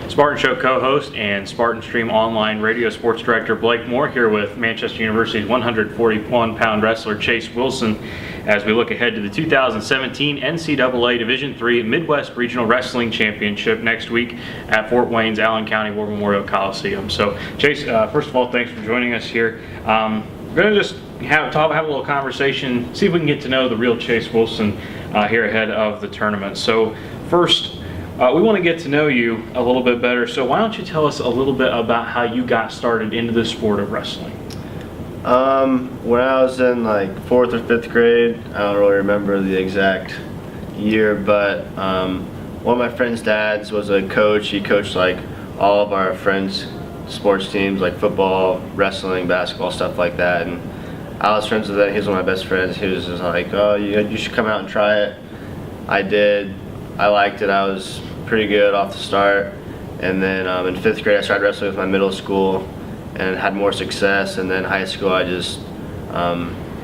Spartan Show co-host and Spartan Stream Online radio sports director Blake Moore here with Manchester University's 141-pound wrestler Chase Wilson as we look ahead to the 2017 NCAA Division III Midwest Regional Wrestling Championship next week at Fort Wayne's Allen County War Memorial Coliseum. So Chase, first of all, thanks for joining us here. We're going to just have a little conversation, see if we can get to know the real Chase Wilson here ahead of the tournament. So first, we want to get to know you a little bit better. So why don't you tell us a little bit about how you got started into the sport of wrestling? When I was in like 4th or 5th grade, I don't really remember the exact year, but one of my friend's dads was a coach. He coached like all of our friends' sports teams, like football, wrestling, basketball, stuff like that. And I was friends with him. He was one of my best friends. He was just like, "Oh, you should come out and try it." I did. I liked it. I was pretty good off the start. And then in 5th grade, I started wrestling with my middle school and had more success. And then high school, I just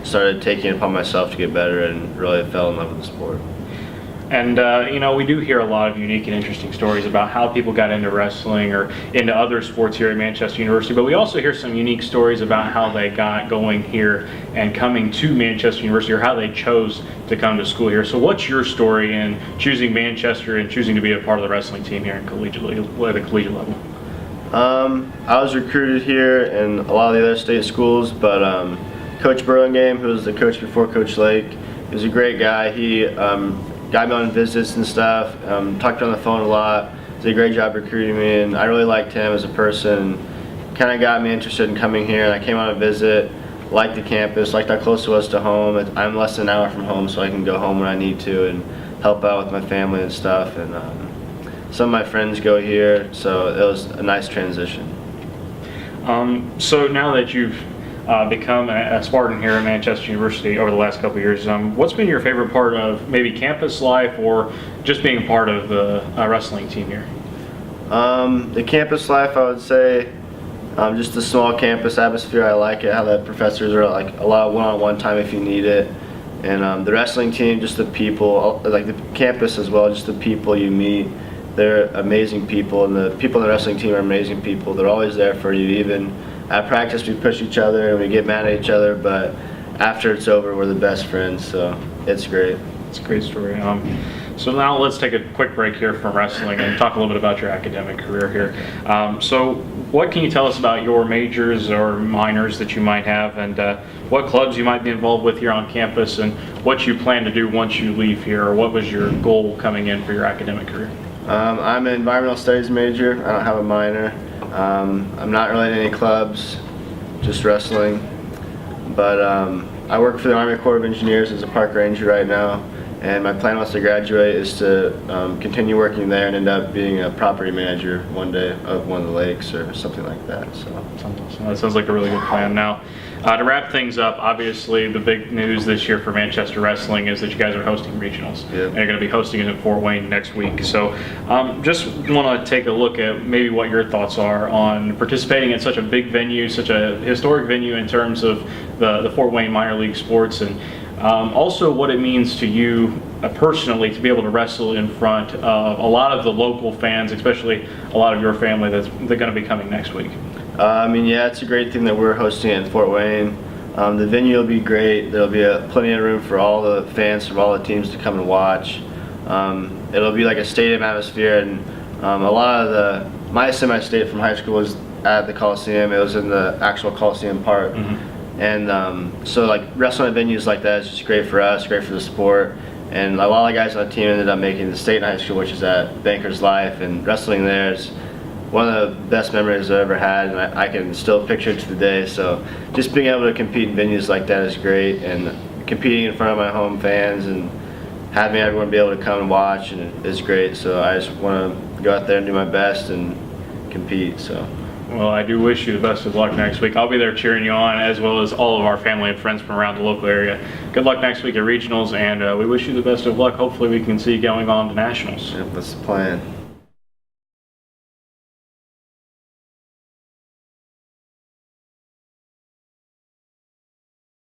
started taking it upon myself to get better and really fell in love with the sport. And we do hear a lot of unique and interesting stories about how people got into wrestling or into other sports here at Manchester University, but we also hear some unique stories about how they got going here and coming to Manchester University, or how they chose to come to school here. So what's your story in choosing Manchester and choosing to be a part of the wrestling team here at the collegiate level? I was recruited here in a lot of the other state schools, but Coach Burlingame, who was the coach before Coach Lake, he was a great guy. He got me on visits and stuff, talked on the phone a lot, did a great job recruiting me, and I really liked him as a person. Kind of got me interested in coming here, and I came on a visit, liked the campus, liked how close it was to home. I'm less than an hour from home, so I can go home when I need to and help out with my family and stuff. And some of my friends go here, so it was a nice transition. So now that you've become a Spartan here at Manchester University over the last couple of years, what's been your favorite part of maybe campus life or just being a part of the wrestling team here? The campus life, I would say, just the small campus atmosphere. I like it, how the professors are like a lot of one-on-one time if you need it. And the wrestling team, just the people, like the campus as well, just the people you meet. They're amazing people, and the people in the wrestling team are amazing people. They're always there for you. Even at practice, we push each other and we get mad at each other, but after it's over, we're the best friends, so it's great. It's a great story. So now let's take a quick break here from wrestling and talk a little bit about your academic career here. So what can you tell us about your majors or minors that you might have, and what clubs you might be involved with here on campus, and what you plan to do once you leave here, or what was your goal coming in for your academic career? I'm an environmental studies major. I don't have a minor. I'm not really in any clubs, just wrestling. But I work for the Army Corps of Engineers as a park ranger right now, and my plan once I graduate is to continue working there and end up being a property manager one day of one of the lakes or something like that. So that sounds like a really good plan. Now, to wrap things up, obviously the big news this year for Manchester Wrestling is that you guys are hosting regionals. Yep. And you're going to be hosting it at Fort Wayne next week. So just want to take a look at maybe what your thoughts are on participating at such a big venue, such a historic venue in terms of the Fort Wayne minor league sports, and also what it means to you personally to be able to wrestle in front of a lot of the local fans, especially a lot of your family they're going to be coming next week. Yeah, it's a great thing that we're hosting it in Fort Wayne. The venue will be great. There'll be plenty of room for all the fans from all the teams to come and watch. It'll be like a stadium atmosphere, and a lot of my semi-state from high school was at the Coliseum. It was in the actual Coliseum Park. Mm-hmm. And so like wrestling at venues like that is just great for us, great for the sport. And a lot of guys on the team ended up making the state in high school, which is at Banker's Life, and wrestling there is one of the best memories I've ever had, and I can still picture it to the day. So just being able to compete in venues like that is great, and competing in front of my home fans and having everyone be able to come and watch and is great. So I just want to go out there and do my best and compete. So. Well, I do wish you the best of luck next week. I'll be there cheering you on, as well as all of our family and friends from around the local area. Good luck next week at regionals, and we wish you the best of luck. Hopefully we can see you going on to nationals. Yep, that's the plan.